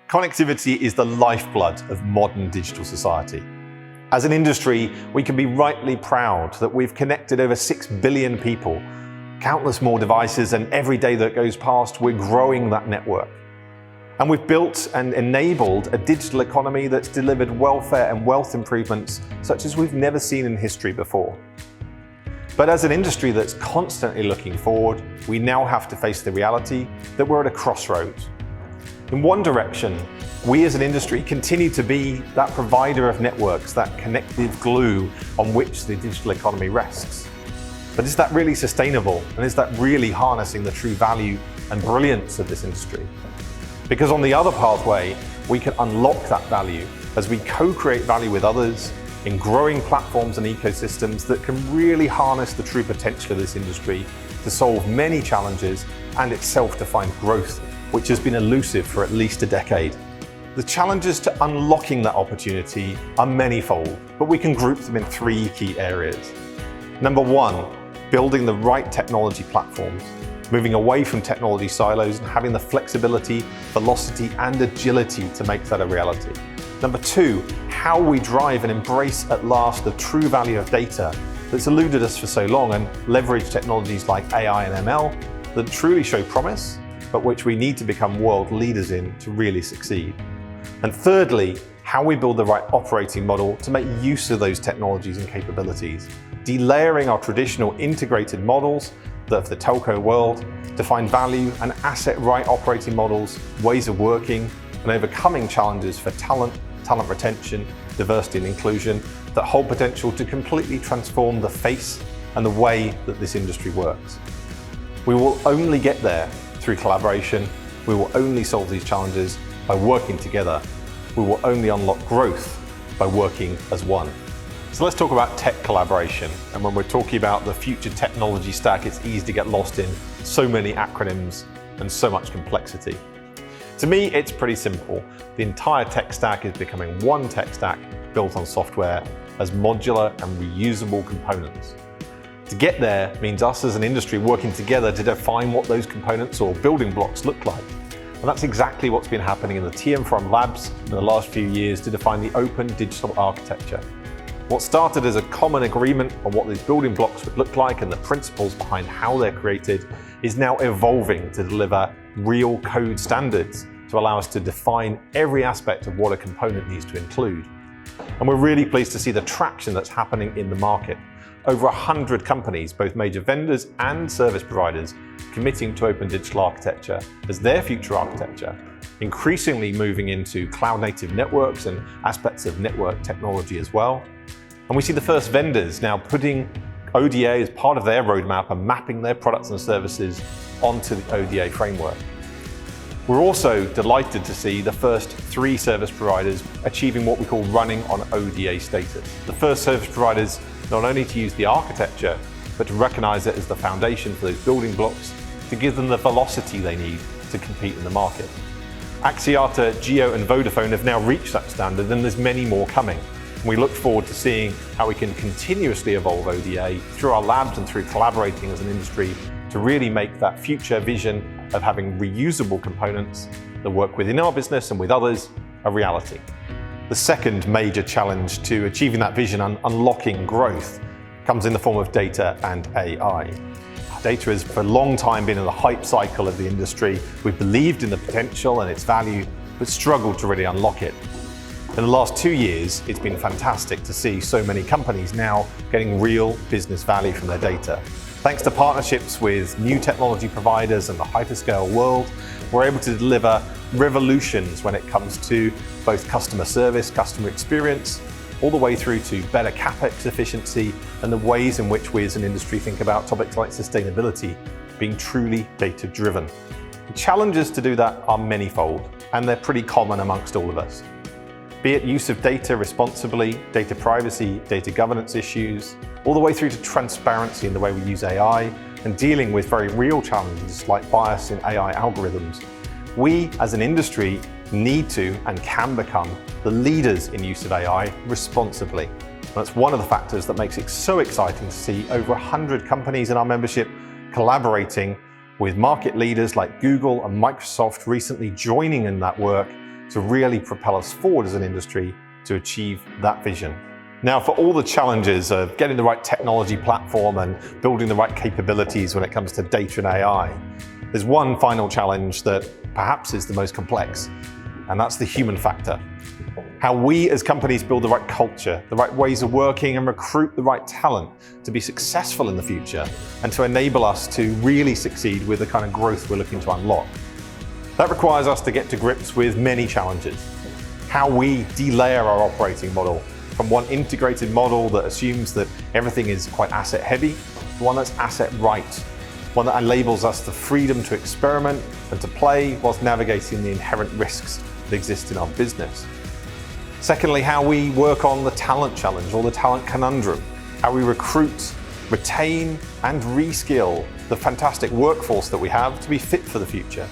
Connectivity is the lifeblood of modern digital society. As an industry, we can be rightly proud that we've connected over 6 billion people, countless more devices, and every day that goes past, we're growing that network. And we've built and enabled a digital economy that's delivered welfare and wealth improvements such as we've never seen in history before. But as an industry that's constantly looking forward, we now have to face the reality that we're at a crossroads. In one direction, we as an industry continue to be that provider of networks, that connective glue on which the digital economy rests. But is that really sustainable? And is that really harnessing the true value and brilliance of this industry? Because on the other pathway, we can unlock that value as we co-create value with others in growing platforms and ecosystems that can really harness the true potential of this industry to solve many challenges and its self-defined growth, which has been elusive for at least a decade. The challenges to unlocking that opportunity are manifold, but we can group them in 3 key areas. Number 1, building the right technology platforms, moving away from technology silos and having the flexibility, velocity, and agility to make that a reality. Number 2, how we drive and embrace at last the true value of data that's eluded us for so long and leverage technologies like AI and ML that truly show promise, but which we need to become world leaders in to really succeed. And thirdly, how we build the right operating model to make use of those technologies and capabilities, delayering our traditional integrated models of the telco world to find value and asset-right operating models, ways of working, and overcoming challenges for talent retention, diversity and inclusion that hold potential to completely transform the face and the way that this industry works. We will only get there through collaboration. We will only solve these challenges by working together. We will only unlock growth by working as one. So let's talk about tech collaboration. And when we're talking about the future technology stack, it's easy to get lost in so many acronyms and so much complexity. To me, it's pretty simple. The entire tech stack is becoming one tech stack built on software as modular and reusable components. To get there means us as an industry working together to define what those components or building blocks look like. And that's exactly what's been happening in the TM Forum labs in the last few years to define the open digital architecture. What started as a common agreement on what these building blocks would look like and the principles behind how they're created is now evolving to deliver real code standards to allow us to define every aspect of what a component needs to include. And we're really pleased to see the traction that's happening in the market. Over 100 companies, both major vendors and service providers, committing to open digital architecture as their future architecture, increasingly moving into cloud-native networks and aspects of network technology as well. And we see the first vendors now putting ODA as part of their roadmap and mapping their products and services onto the ODA framework. We're also delighted to see the first 3 service providers achieving what we call running on ODA status. The first service providers not only to use the architecture, but to recognize it as the foundation for those building blocks to give them the velocity they need to compete in the market. Axiata, Jio and Vodafone have now reached that standard, and there's many more coming. We look forward to seeing how we can continuously evolve ODA through our labs and through collaborating as an industry to really make that future vision of having reusable components that work within our business and with others a reality. The second major challenge to achieving that vision and unlocking growth comes in the form of data and AI. Data has for a long time been in the hype cycle of the industry. We've believed in the potential and its value, but struggled to really unlock it. In the last 2 years, it's been fantastic to see so many companies now getting real business value from their data. Thanks to partnerships with new technology providers and the hyperscale world, we're able to deliver revolutions when it comes to both customer service, customer experience, all the way through to better CapEx efficiency and the ways in which we as an industry think about topics like sustainability being truly data-driven. The challenges to do that are manifold, and they're pretty common amongst all of us. Be it use of data responsibly, data privacy, data governance issues, all the way through to transparency in the way we use AI and dealing with very real challenges like bias in AI algorithms. We as an industry need to and can become the leaders in use of AI responsibly. And that's one of the factors that makes it so exciting to see over 100 companies in our membership collaborating with market leaders like Google and Microsoft recently joining in that work to really propel us forward as an industry to achieve that vision. Now, for all the challenges of getting the right technology platform and building the right capabilities when it comes to data and AI, there's one final challenge that perhaps is the most complex, and that's the human factor. How we as companies build the right culture, the right ways of working, and recruit the right talent to be successful in the future and to enable us to really succeed with the kind of growth we're looking to unlock. That requires us to get to grips with many challenges. How we delayer our operating model from one integrated model that assumes that everything is quite asset heavy to one that's asset right, one that enables us the freedom to experiment and to play whilst navigating the inherent risks that exist in our business. Secondly, how we work on the talent challenge or the talent conundrum, how we recruit, retain and reskill the fantastic workforce that we have to be fit for the future.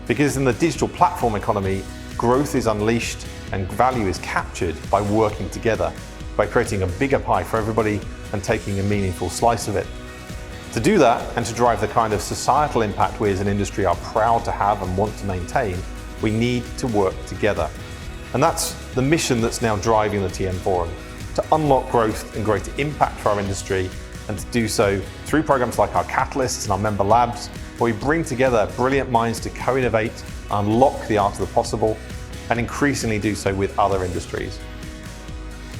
Because in the digital platform economy, growth is unleashed and value is captured by working together, by creating a bigger pie for everybody and taking a meaningful slice of it. To do that and to drive the kind of societal impact we as an industry are proud to have and want to maintain, we need to work together. And that's the mission that's now driving the TM Forum, to unlock growth and greater impact for our industry, and to do so through programs like our Catalysts and our member labs, where we bring together brilliant minds to co-innovate, unlock the art of the possible, and increasingly do so with other industries.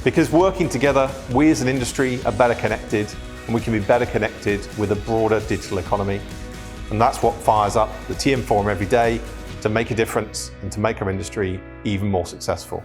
Because working together, we as an industry are better connected, and we can be better connected with a broader digital economy. And that's what fires up the TM Forum every day, to make a difference and to make our industry even more successful.